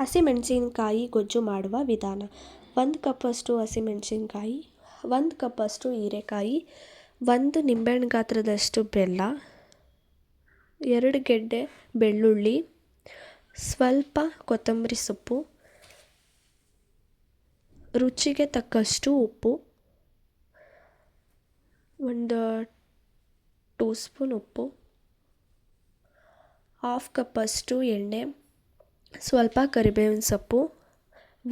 ಹಸಿಮೆಣಸಿನಕಾಯಿ ಗೊಜ್ಜು ಮಾಡುವ ವಿಧಾನ. 1 ಕಪ್ಪಷ್ಟು ಹಸಿಮೆಣಸಿನಕಾಯಿ, 1 ಕಪ್ಪಷ್ಟು ಹೀರೆಕಾಯಿ, 1 ನಿಂಬೆಹಣ್ಣು ಗಾತ್ರದಷ್ಟು ಬೆಲ್ಲ, 2 ಗೆಡ್ಡೆ ಬೆಳ್ಳುಳ್ಳಿ, ಸ್ವಲ್ಪ ಕೊತ್ತಂಬರಿ ಸೊಪ್ಪು, ರುಚಿಗೆ ತಕ್ಕಷ್ಟು ಉಪ್ಪು, 1 2 ಸ್ಪೂನ್ ಉಪ್ಪು, 1/2 ಕಪ್ಪಷ್ಟು ಎಣ್ಣೆ, ಸ್ವಲ್ಪ ಕರಿಬೇವಿನ ಸೊಪ್ಪು,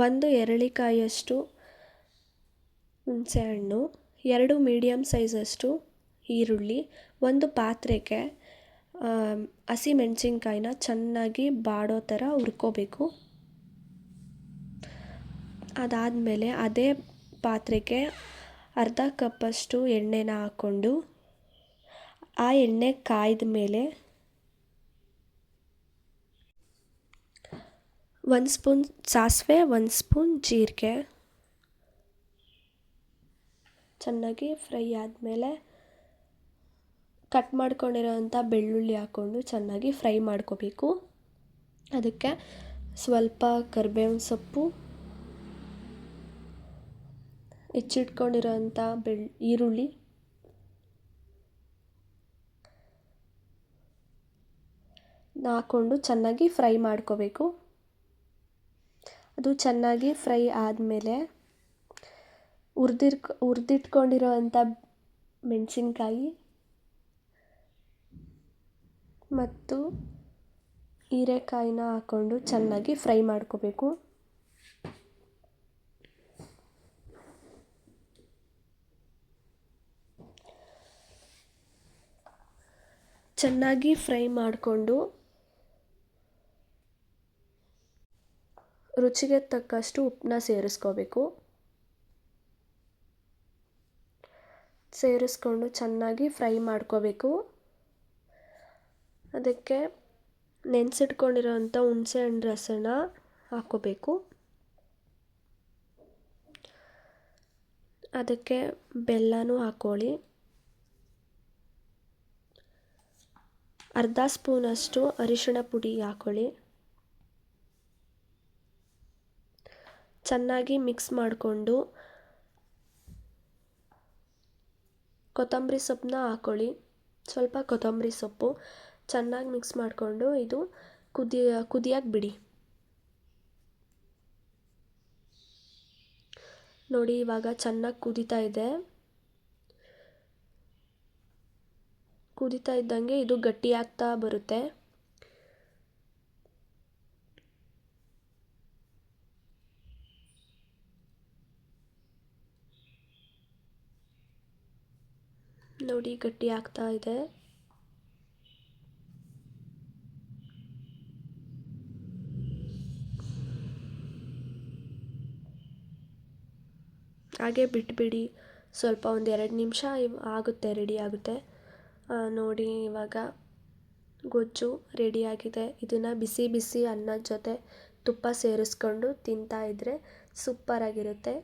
1 ಎರಳಿಕಾಯಿಯಷ್ಟು ಹುಣಸೆಹಣ್ಣು, 2 ಮೀಡಿಯಮ್ ಸೈಜಷ್ಟು ಈರುಳ್ಳಿ. ಒಂದು ಪಾತ್ರೆಗೆ ಹಸಿಮೆಣಸಿನ್ಕಾಯಿನ ಚೆನ್ನಾಗಿ ಬಾಡೋ ಥರ ಹುರ್ಕೋಬೇಕು. ಅದಾದಮೇಲೆ ಅದೇ ಪಾತ್ರೆಗೆ ಅರ್ಧ ಕಪ್ಪಷ್ಟು ಎಣ್ಣೆನ ಹಾಕ್ಕೊಂಡು ಆ ಎಣ್ಣೆ ಕಾಯ್ದ ಮೇಲೆ 1 ಸ್ಪೂನ್ ಸಾಸಿವೆ, 1 ಸ್ಪೂನ್ ಜೀರಿಗೆ ಚೆನ್ನಾಗಿ ಫ್ರೈ ಆದಮೇಲೆ ಕಟ್ ಮಾಡ್ಕೊಂಡಿರೋಂಥ ಬೆಳ್ಳುಳ್ಳಿ ಹಾಕ್ಕೊಂಡು ಚೆನ್ನಾಗಿ ಫ್ರೈ ಮಾಡ್ಕೋಬೇಕು. ಅದಕ್ಕೆ ಸ್ವಲ್ಪ ಕರಿಬೇವಿನ ಸೊಪ್ಪು, ಹೆಚ್ಚಿಟ್ಕೊಂಡಿರೋಂಥ ಈರುಳ್ಳಿ, ಹಾಕ್ಕೊಂಡು ಚೆನ್ನಾಗಿ ಫ್ರೈ ಮಾಡ್ಕೋಬೇಕು. ಅದು ಚೆನ್ನಾಗಿ ಫ್ರೈ ಆದಮೇಲೆ ಹುರಿದಿಟ್ಕೊಂಡಿರೋಂಥ ಮೆಣಸಿನ್ಕಾಯಿ ಮತ್ತು ಹೀರೆಕಾಯಿನ ಹಾಕ್ಕೊಂಡು ಚೆನ್ನಾಗಿ ಫ್ರೈ ಮಾಡ್ಕೋಬೇಕು. ಚೆನ್ನಾಗಿ ಫ್ರೈ ಮಾಡಿಕೊಂಡು ರುಚಿಗೆ ತಕ್ಕಷ್ಟು ಉಪ್ಪನ್ನ ಸೇರಿಸ್ಕೊಂಡು ಚೆನ್ನಾಗಿ ಫ್ರೈ ಮಾಡ್ಕೋಬೇಕು. ಅದಕ್ಕೆ ನೆನೆಸಿಟ್ಕೊಂಡಿರೋಂಥ ಹುಣಸೆಹಣ್ಣು ರಸನ ಹಾಕ್ಕೋಬೇಕು. ಅದಕ್ಕೆ ಬೆಲ್ಲನೂ ಹಾಕ್ಕೊಳ್ಳಿ. ಅರ್ಧ ಸ್ಪೂನಷ್ಟು ಅರಿಶಿಣ ಪುಡಿ ಹಾಕ್ಕೊಳ್ಳಿ. ಚೆನ್ನಾಗಿ ಮಿಕ್ಸ್ ಮಾಡಿಕೊಂಡು ಕೊತ್ತಂಬರಿ ಸೊಪ್ಪನ್ನ ಹಾಕ್ಕೊಳ್ಳಿ. ಸ್ವಲ್ಪ ಕೊತ್ತಂಬರಿ ಸೊಪ್ಪು ಚೆನ್ನಾಗಿ ಮಿಕ್ಸ್ ಮಾಡಿಕೊಂಡು ಇದು ಕುದಿಯಕ್ಕೆ ಬಿಡಿ. ನೋಡಿ, ಇವಾಗ ಚೆನ್ನಾಗಿ ಕುದೀತಾ ಇದೆ. ಕುದೀತಾ ಇದ್ದಂಗೆ ಇದು ಗಟ್ಟಿ ಆಗ್ತಾ ಬರುತ್ತೆ. ನೋಡಿ, ಗಟ್ಟಿ ಆಗ್ತಾ ಇದೆ. ಹಾಗೆ ಬಿಟ್ಬಿಡಿ. ಸ್ವಲ್ಪ 1-2 ನಿಮಿಷ ಆಗುತ್ತೆ, ರೆಡಿ ಆಗುತ್ತೆ. ನೋಡಿ, ಇವಾಗ ಗೊಜ್ಜು ರೆಡಿಯಾಗಿದೆ. ಇದನ್ನು ಬಿಸಿ ಬಿಸಿ ಅನ್ನದ ಜೊತೆ ತುಪ್ಪ ಸೇರಿಸ್ಕೊಂಡು ತಿಂತಾಯಿದ್ರೆ ಸೂಪರಾಗಿರುತ್ತೆ.